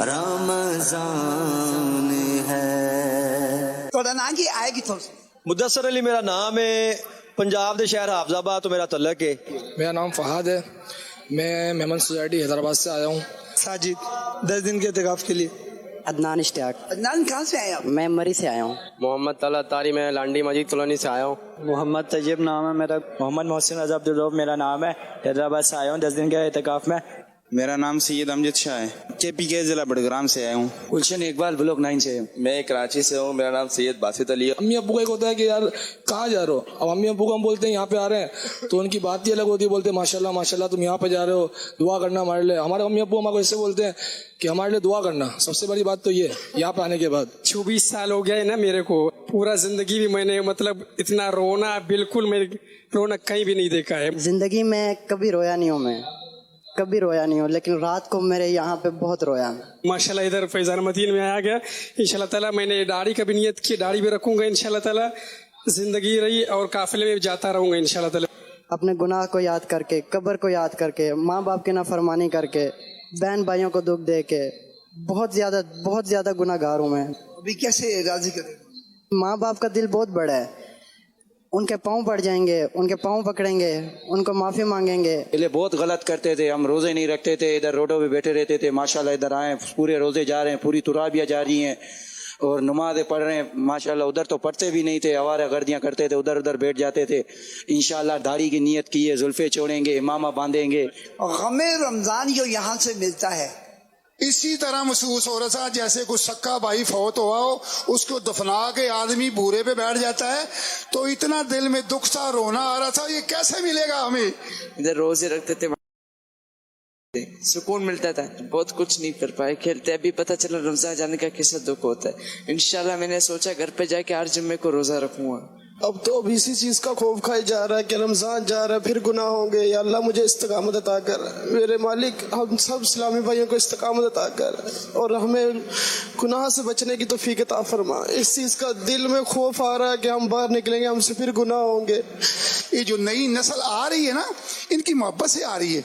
رمضان ہے. ਤੁਹਾਡਾ ਨਾਂ ਕੀ ਆਏ ਕਿੱਥੋਂ? مدثر علی میرا نام ہے, پنجاب دے شہر حافظ آباد تو میرا تعلق ہے. میرا نام فہد ہے, میں میمن سوسائٹی حیدرآباد سے آیا ہوں. ساجد 10 دن کے اعتکاف کے لیے. عدنان اشتیاق, عدنان کہاں سے آئے آپ؟ میں مری سے آیا ہوں. محمد طلعت طاری, میں لانڈی مسجد کالونی سے آیا ہوں. محمد طیب نام ہے میرا. محمد محسن رضا عبدالرؤف میرا نام ہے, حیدرآباد سے آیا ہوں 10 دن کے اعتکاف میں. میرا نام سید امجد شاہ ہے, KPK ضلع بڑگرام سے آیا ہوں. گلشن اقبال بلاک 9 سے. میں کراچی سے ہوں, میرا نام سید باسط علی ہے. امی ابو کا ایک ہوتا ہے کہ یار کہاں جا رہے ہو, اب امی ابو کو ہم بولتے ہیں یہاں پہ آ رہے ہیں تو ان کی بات ہی الگ ہوتی ہے, بولتے ہیں ماشاءاللہ ماشاءاللہ تم یہاں پہ جا رہے ہو, دعا کرنا ہمارے لیے. ہمارے امی ابو ہمارے کو ایسے بولتے ہیں کہ ہمارے لیے دعا کرنا. سب سے بڑی بات تو یہ یہاں پہ آنے کے بعد 24 سال ہو گیا ہے نا میرے کو, پورا زندگی بھی میں نے مطلب اتنا رونا بالکل میں رونا کہیں بھی نہیں دیکھا ہے. زندگی میں کبھی رویا نہیں ہوں, میں کبھی رویا نہیں ہوں, لیکن رات کو میرے یہاں پہ بہت رویا. ماشاءاللہ ادھر فیضان مدین میں آیا گیا انشاءاللہ تعالیٰ. میں نے داڑھی کا بھی نیت کی, داڑھی بھی رکھوں گا انشاءاللہ تعالیٰ. زندگی رہی اور قافلے میں جاتا رہوں گا انشاءاللہ تعالیٰ. اپنے گناہ کو یاد کر کے, قبر کو یاد کر کے, ماں باپ کی نافرمانی کر کے, بہن بھائیوں کو دکھ دے کے بہت زیادہ گناہ گار ہوں میں. ابھی کیسے راضی کریں؟ ماں باپ کا دل بہت بڑا ہے, ان کے پاؤں پڑ جائیں گے, ان کے پاؤں پکڑیں گے, ان کو معافی مانگیں گے. پہلے بہت غلط کرتے تھے, ہم روزے نہیں رکھتے تھے, ادھر روڈوں پہ بیٹھے رہتے تھے. ماشاءاللہ ادھر آئے, پورے روزے جا رہے ہیں, پوری تراویح جا رہی ہیں اور نمازیں پڑھ رہے ہیں. ماشاءاللہ ادھر تو پڑھتے بھی نہیں تھے, آوارہ گردیاں کرتے تھے, ادھر بیٹھ جاتے تھے. انشاءاللہ داڑھی کی نیت کی ہے, زلفیں چھوڑیں گے, امامہ باندھیں گے. اور غم رمضان جو یہاں سے ملتا ہے اسی طرح محسوس ہو رہا تھا جیسے کوئی سکا بھائی فوت ہوا ہو, اس کو دفنا کے آدمی بورے پہ بیٹھ جاتا ہے تو اتنا دل میں دکھ تھا, رونا آ رہا تھا, یہ کیسے ملے گا ہمیں. ادھر روزے رکھتے تھے, سکون ملتا تھا, بہت کچھ نہیں کر پائے, کھیلتے. ابھی پتہ چلا رمضان جانے کا کیسا دکھ ہوتا ہے. انشاءاللہ میں نے سوچا گھر پہ جا کے ہر جمعے کو روزہ رکھوں گا. اب تو اب اسی چیز کا خوف کھائی جا رہا ہے کہ رمضان جا رہا ہے پھر گناہ ہوں گے. یا اللہ مجھے استقامت عطا کر میرے مالک, ہم سب اسلامی بھائیوں کو استقامت عطا کر اور ہمیں گناہ سے بچنے کی توفیق عطا فرما. اس چیز کا دل میں خوف آ رہا ہے کہ ہم باہر نکلیں گے, ہم سے پھر گناہ ہوں گے. یہ جو نئی نسل آ رہی ہے نا, ان کی محبت سے آ رہی ہے,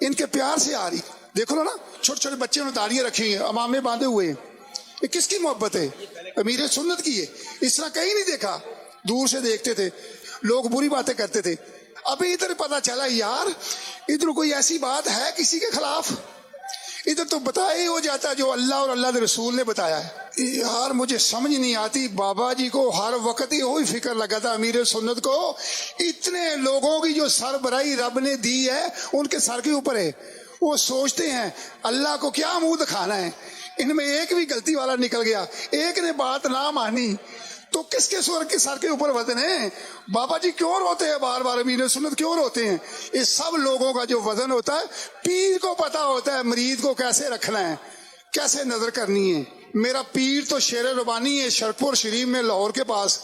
ان کے پیار سے آ رہی. دیکھو نا چھوٹے چھوٹے بچے نے داڑیاں رکھی ہیں, امامے باندھے ہوئے ہیں, یہ کس کی محبت ہے؟ امیر سنت کی ہے. اس طرح کہیں نہیں دیکھا, دور سے دیکھتے تھے, لوگ بری باتیں کرتے تھے. ابھی ادھر پتا چلا یار ادھر کوئی ایسی بات ہے کسی کے خلاف, ادھر تو بتایا ہی ہو جاتا جو اللہ اور اللہ کے رسول نے بتایا ہے. یار مجھے سمجھ نہیں آتی, بابا جی کو ہر وقت ہی وہی فکر لگا تھا امیر سنت کو, اتنے لوگوں کی جو سربراہی رب نے دی ہے ان کے سر کے اوپر ہے. وہ سوچتے ہیں اللہ کو کیا منہ دکھانا ہے, ان میں ایک بھی غلطی والا نکل گیا, ایک نے بات نہ مانی تو کس کے سر کے اوپر وزن ہے. بابا جی کیوں روتے ہیں بار بار, امیر سنت کیوں روتے ہیں؟ اس سب لوگوں کا جو وزن ہوتا ہے پیر کو پتا ہوتا ہے مریض کو کیسے رکھنا ہے, کیسے نظر کرنی ہے. میرا پیر تو شیر ربانی ہے شرپور شریف میں لاہور کے پاس.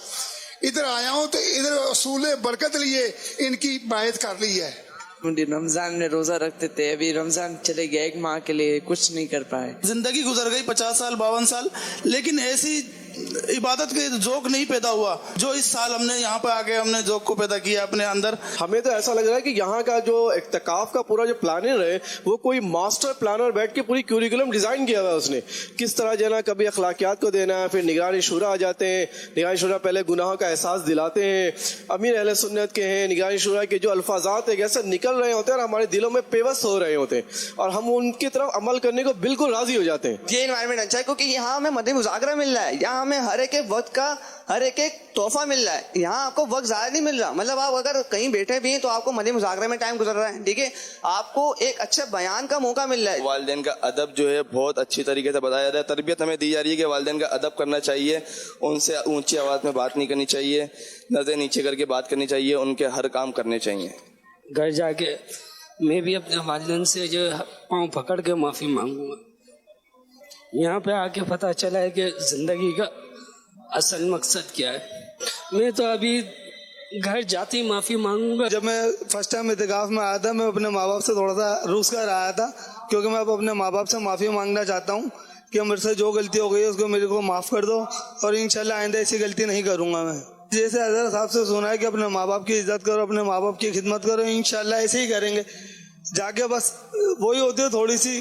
ادھر آیا ہوں تو ادھر اصول برکت لیے ان کی بیعت کر لی ہے. رمضان میں روزہ رکھتے تھے, ابھی رمضان چلے گیا, ایک ماہ کے لیے کچھ نہیں کر پائے. زندگی گزر گئی 50 سال 52 سال, لیکن ایسی عبادت کے ذوق نہیں پیدا ہوا جو اس سال ہم نے یہاں پہ آگے ہم نے ذوق کو پیدا کیا اپنے اندر. ہمیں تو ایسا لگ رہا ہے کہ یہاں کا جو اعتکاف کا پورا جو پلانر ہے وہ کوئی ماسٹر پلانر بیٹھ کے پوری کیوریکولم ڈیزائن کیا ہوا ہے اس نے, کس طرح جو ہے نا کبھی اخلاقیات کو دینا ہے, پھر نگران شورا آ جاتے ہیں, نگران شورا پہلے گناہوں کا احساس دلاتے ہیں, امیر اہل سنت کے ہیں, نگران شورا کے جو الفاظات ہیں ایسے نکل رہے ہوتے ہیں اور ہمارے دلوں میں پیوست ہو رہے ہوتے ہیں اور ہم ان کی طرف عمل کرنے کو بالکل راضی ہو جاتے ہیں. یہ انوائرمنٹ اچھا ہے کیونکہ یہاں ہمیں مدنی مذاکرہ مل رہا ہے, یہاں ہمیں ہر ایک وقت کا ہر ایک تحفہ مل رہا ہے. یہاں آپ کو وقت ضائع نہیں مل رہا, مطلب آپ اگر کہیں بیٹھے بھی ہیں تو آپ کو مدنی مذاکرے میں ٹائم گزر رہا ہے, ٹھیک ہے, آپ کو ایک اچھے بیان کا موقع مل رہا ہے. والدین کا ادب جو ہے بہت اچھی طریقے سے بتایا جاتا ہے, تربیت ہمیں دی جا رہی ہے کہ والدین کا ادب کرنا چاہیے, ان سے اونچی آواز میں بات نہیں کرنی چاہیے, نظریں نیچے کر کے بات کرنی چاہیے, ان کے ہر کام کرنے چاہیے. گھر جا کے میں بھی اپنے والدین سے جو پاؤں پکڑ کے معافی مانگوں گا. یہاں پہ آ کے پتہ چلا ہے کہ زندگی کا اصل مقصد کیا ہے. میں تو ابھی گھر جاتے ہی معافی مانگوں گا. جب میں فرسٹ ٹائم اعتکاف میں آیا تھا میں اپنے ماں باپ سے تھوڑا سا روس کر آیا تھا, کیونکہ میں اب اپنے ماں باپ سے معافی مانگنا چاہتا ہوں کہ میرے سے جو غلطی ہو گئی ہے اس کو میرے کو معاف کر دو, اور انشاءاللہ آئندہ ایسی غلطی نہیں کروں گا. میں جیسے حضرت صاحب سے سنا ہے کہ اپنے ماں باپ کی عزت کرو, اپنے ماں باپ کی خدمت کرو, انشاءاللہ ایسے ہی کریں گے. جا کے بس وہی ہوتی ہے تھوڑی سی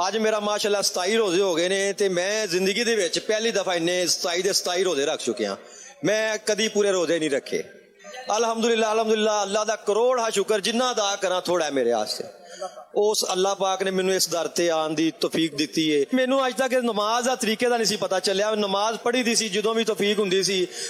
ਅੱਜ ਮੇਰਾ ਮਾਸ਼ਾਅੱਲਾ 27 ਰੋਜ਼ੇ ਹੋ ਗਏ ਨੇ ਤੇ ਮੈਂ ਜ਼ਿੰਦਗੀ ਦੇ ਵਿੱਚ ਪਹਿਲੀ ਦਫਾ ਇੰਨੇ 27 ਦੇ 27 ਰੋਜ਼ੇ ਰੱਖ ਚੁੱਕਿਆ। ਮੈਂ ਕਦੀ ਪੂਰੇ ਰੋਜ਼ੇ ਨਹੀਂ ਰੱਖੇ। ਅਲਹਮਦੁਲਿਲਾ ਅਲਹਮਦੁਲਿਲਾ, ਅੱਲਾ ਦਾ ਕਰੋੜ ਹਾ ਸ਼ੁਕਰ, ਜਿੰਨਾ ਅਦਾ ਕਰਾਂ ਥੋੜਾ ਹੈ ਮੇਰੇ ਵਾਸਤੇ। ਉਸ ਅੱਲਾ ਪਾਕ ਨੇ ਮੈਨੂੰ ਇਸ ਦਰ ਤੇ ਆਉਣ ਦੀ ਤੌਫੀਕ ਦਿੱਤੀ ਹੈ। ਮੈਨੂੰ ਅੱਜ ਤੱਕ ਨਮਾਜ਼ ਦਾ ਤਰੀਕੇ ਦਾ ਨਹੀਂ ਸੀ ਪਤਾ ਚੱਲਿਆ। ਨਮਾਜ਼ ਪੜ੍ਹੀ ਦੀ ਸੀ ਜਦੋਂ ਵੀ ਤੌਫੀਕ ਹੁੰਦੀ ਸੀ,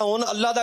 ਹੁਣ ਅੱਲਾ ਦਾ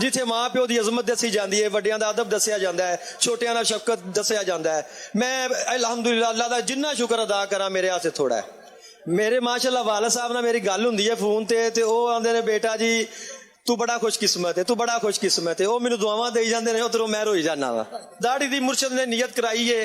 ਜਿੱਥੇ ਮਾਂ ਪਿਓ ਦੀ ਅਜ਼ਮਤ ਦੱਸੀ ਜਾਂਦੀ ਹੈ, ਵੱਡਿਆਂ ਦਾ ਅਦਬ ਦੱਸਿਆ ਜਾਂਦਾ ਹੈ, ਛੋਟਿਆਂ ਦਾ ਸ਼ਫਕਤ ਦੱਸਿਆ ਜਾਂਦਾ ਹੈ। ਮੈਂ ਅਲਹਮਦੁਲਿਲਾ ਅੱਲਾ ਦਾ ਜਿੰਨਾ ਸ਼ੁਕਰ ਅਦਾ ਕਰਾਂ ਮੇਰੇ ਵਾਸਤੇ ਥੋੜਾ ਹੈ। ਮੇਰੇ ਮਾਸ਼ਾਅੱਲਾ ਵਾਲਿਦ ਸਾਹਿਬ ਨਾਲ ਮੇਰੀ ਗੱਲ ਹੁੰਦੀ ਹੈ ਫੋਨ ਤੇ ਉਹ ਆਂਦੇ ਨੇ ਬੇਟਾ ਜੀ ਤੂੰ ਬੜਾ ਖੁਸ਼ਕਿਸਮਤ ਹੈ, ਤੂੰ ਬੜਾ ਖੁਸ਼ਕਿਸਮਤ ਹੈ। ਉਹ ਮੈਨੂੰ ਦੁਆਵਾਂ ਦੇਈ ਜਾਂਦੇ ਨੇ, ਉਧਰੋਂ ਮੈਂ ਰੋਈ ਜਾਂਦਾ ਵਾ। ਦਾੜੀ ਦੀ ਮੁਰਸ਼ਦ ਨੇ ਨੀਅਤ ਕਰਾਈ ਹੈ,